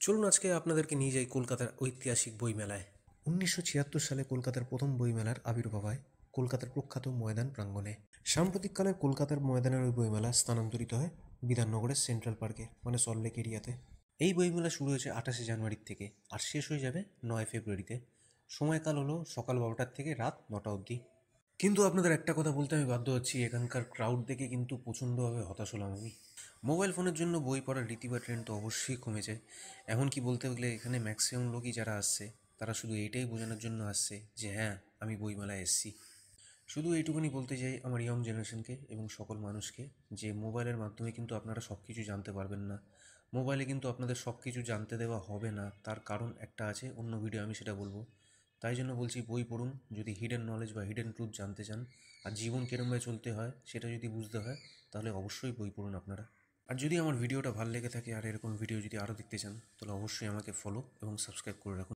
চলুন আজকে আপনাদেরকে নিয়ে যাই কলকাতার ঐতিহাসিক বইমেলায়। 1976 সালে কলকাতার প্রথম বইমেলার আবির্ভাব হয় কলকাতার প্রখ্যাত ময়দান প্রাঙ্গণে। সাম্প্রতিককালে কলকাতার ময়দানের ওই বইমেলা স্থানান্তরিত হয় বিধাননগরের সেন্ট্রাল পার্কে, মানে সল্টলেক এরিয়াতে। এই বইমেলা শুরু হয়েছে 28শে জানুয়ারির থেকে আর শেষ হয়ে যাবে 9 ফেব্রুয়ারিতে। সময়কাল হলো সকাল 12টার থেকে রাত 9টা অবধি। কিন্তু আপনাদের একটা কথা বলতে আমি বাধ্য হচ্ছি, এখানকার ক্রাউড দেখে কিন্তু প্রচণ্ডভাবে হতাশ হলাম আমি। মোবাইল ফোনের জন্য বই পড়ার রীতি বা ট্রেন্ড তো অবশ্যই কমেছে। এমনকি বলতে গেলে এখানে ম্যাক্সিমাম লোকই যারা আসছে তারা শুধু এইটাই বোঝানোর জন্য আসছে যে হ্যাঁ, আমি বইমেলায় এসেছি। শুধু এইটুকুনি বলতে চাই আমার ইয়ং জেনারেশনকে এবং সকল মানুষকে, যে মোবাইলের মাধ্যমে কিন্তু আপনারা সব কিছু জানতে পারবেন না। মোবাইলে কিন্তু আপনাদের সব কিছু জানতে দেওয়া হবে না, তার কারণ একটা আছে, অন্য ভিডিও আমি সেটা বলবো। তাই জন্য বলছি, বই পড়ুন যদি হিডেন নলেজ বা হিডেন ট্রুথ জানতে চান। আর জীবন কেরমভাবে চলতে হয় সেটা যদি বুঝতে হয়, তাহলে অবশ্যই বই পড়ুন আপনারা। আর যদি আমার ভিডিওটা ভালো লেগে থাকে আর এরকম ভিডিও যদি আরও দেখতে চান, তাহলে অবশ্যই আমাকে ফলো এবং সাবস্ক্রাইব করে রাখুন।